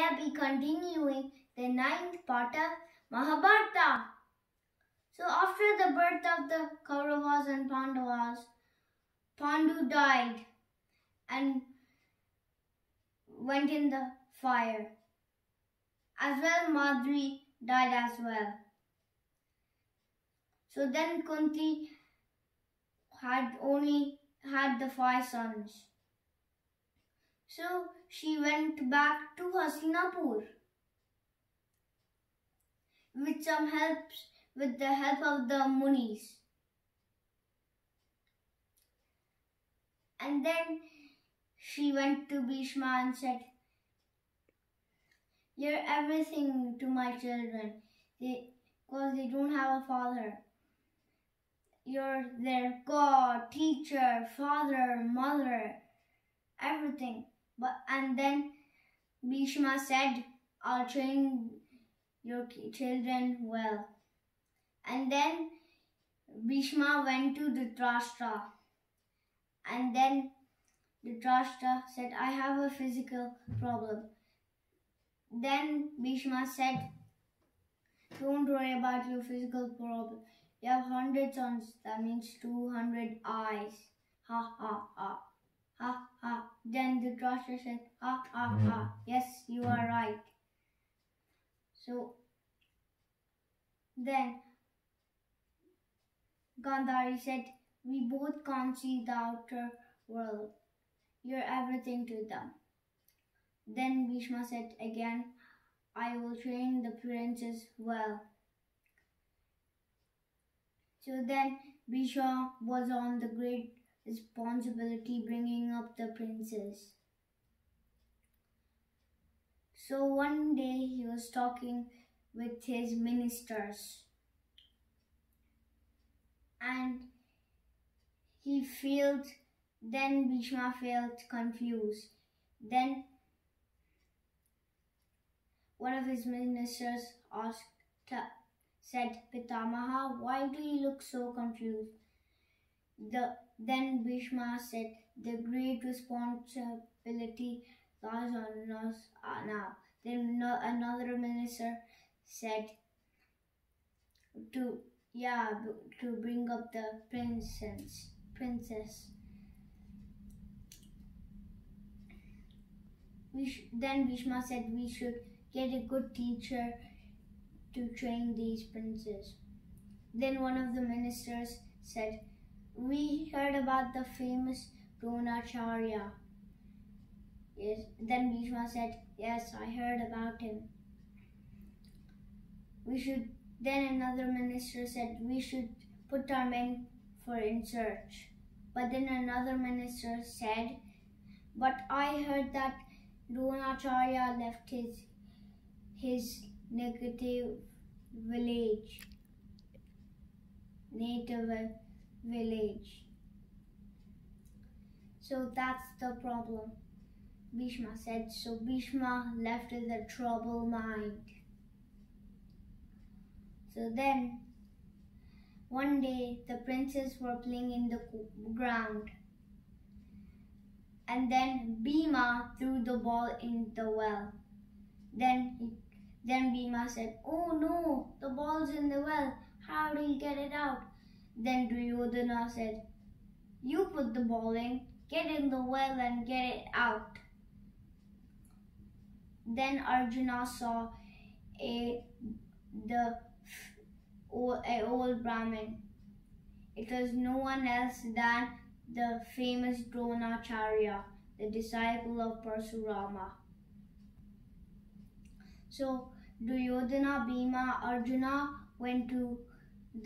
I'll be continuing the ninth part of Mahabharata. So after the birth of the Kauravas and Pandavas, Pandu died and went in the fire. As well, Madri died as well. So then Kunti had only had the 5 sons. So she went back to Hastinapur with the help of the Munis. And then she went to Bhishma and said, "You're everything to my children, because they don't have a father. You're their God, teacher, father, mother, everything." And then Bhishma said, "I'll train your children well." And then Bhishma went to Dhritarashtra. And then Dhritarashtra said, "I have a physical problem." Then Bhishma said, "Don't worry about your physical problem. You have 100 sons, that means 200 eyes. Ha ha ha. Ha ha." Then Dhritarashtra said, "Ha ha ha. Yes, you are right." So then Gandhari said, "We both can't see the outer world. You're everything to them." Then Bhishma said again, "I will train the princes well." So then Bhishma was on the great responsibility bringing up the princes. So one day he was talking with his ministers and then Bhishma felt confused. Then one of his ministers said, "Pitamaha, why do you look so confused?" Then Bhishma said, "The great responsibility lies on us now." Then another minister said, to bring up the princess. Then Bhishma said, "We should get a good teacher to train these princes." Then one of the ministers said, "We heard about the famous Dronacharya." Yes. Then Bhishma said, "Yes, I heard about him. Then another minister said, "We should put our men in search." But then another minister said, "But I heard that Dronacharya left his native village. So that's the problem," Bhishma said. So Bhishma left with a troubled mind. So then, one day, the princes were playing in the ground. And then Bhima threw the ball in the well. Then Bhima said, "Oh no, the ball's in the well. How do you get it out?" Then Duryodhana said, "You put the ball in, get in the well and get it out." Then Arjuna saw an old Brahmin. It was no one else than the famous Dronacharya, the disciple of Parshurama. So Duryodhana, Bhima, Arjuna went to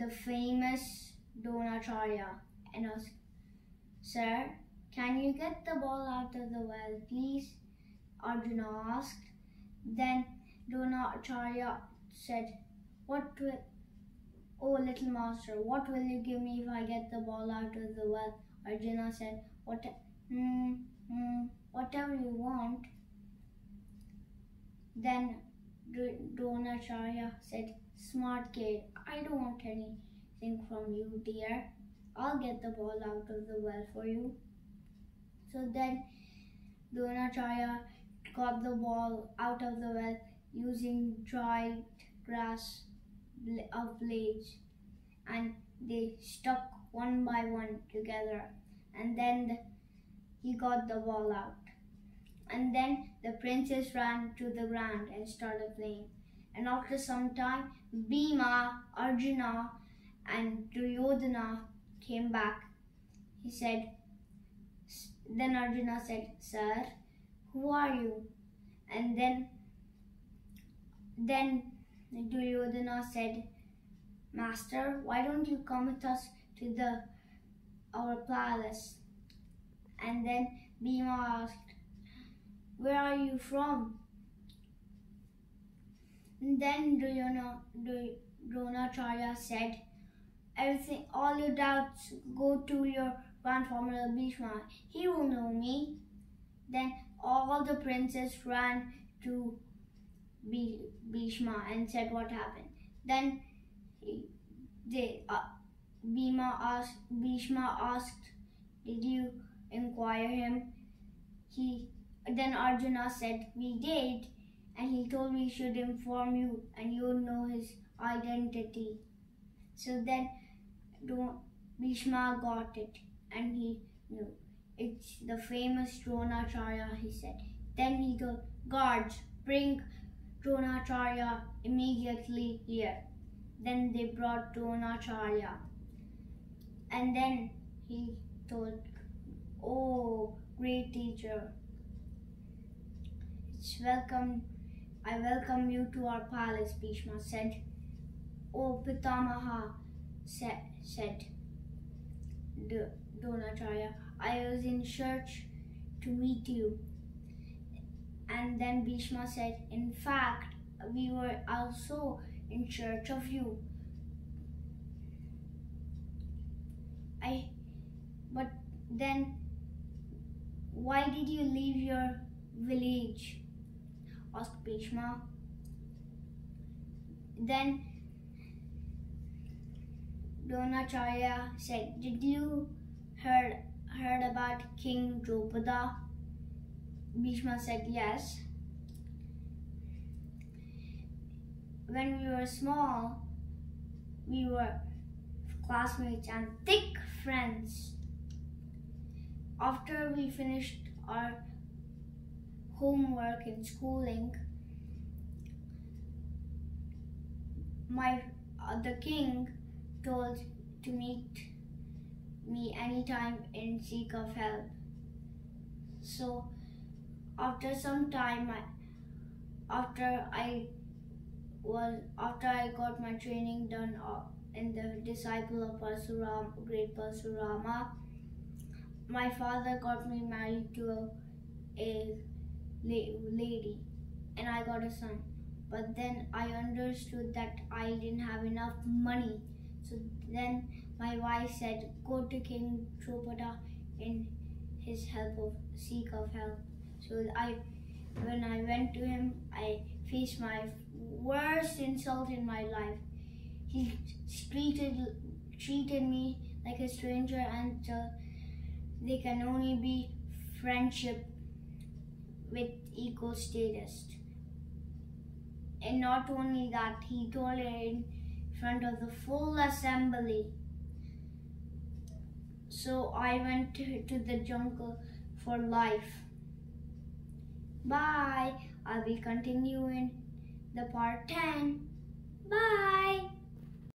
the famous Dronacharya and asked, "Sir, can you get the ball out of the well, please?" Arjuna asked. Then Dronacharya said, "Oh, little master, what will you give me if I get the ball out of the well?" Arjuna said, "Whatever you want." Then Dronacharya said, "Smart kid, I don't want anything from you, dear. I'll get the ball out of the well for you." So then Dronacharya got the ball out of the well using dried grass of blades, and they stuck one by one together, and then he got the ball out. And then the princess ran to the ground and started playing. And after some time, Bhima, Arjuna, and Duryodhana came back. Then Arjuna said, "Sir, who are you?" And then Duryodhana said, "Master, why don't you come with us to our palace?" And then Bhima asked, "Where are you from?" And then Dronacharya said, all your doubts go to your grandfather Bhishma. He will know me." Then all the princes ran to Bhishma and said what happened. Then Bhishma asked, "Did you inquire him?" Then Arjuna said, "We did, and he told we should inform you and you would know his identity." So then Bhishma got it and he knew. "It's the famous Dronacharya," he said. Then he told, "Guards, bring Dronacharya immediately here." Then they brought Dronacharya. And then he told, "Oh, great teacher, I welcome you to our palace," Bhishma said. "Oh, Pitamaha," said Dronacharya, "I was in search to meet you." And then Bhishma said, "In fact, we were also in search of you. But then, why did you leave your village?" asked Bhishma. Then Dronacharya said, "Did you heard about King Drupada?" Bhishma said, "Yes. When we were small, we were classmates and thick friends. After we finished our homework and schooling, the king told to meet me anytime in seek of help. So after some time, after I got my training done in the disciple of great Parsurama, my father got me married to a lady and I got a son. But then I understood that I didn't have enough money. So then my wife said, "Go to King Drupada in his seek of help." So when I went to him, I faced my worst insult in my life. He treated me like a stranger, and they can only be friendship with equal status. And not only that, he told it in front of the full assembly. So I went to the jungle for life. Bye. I'll be continuing the part 10.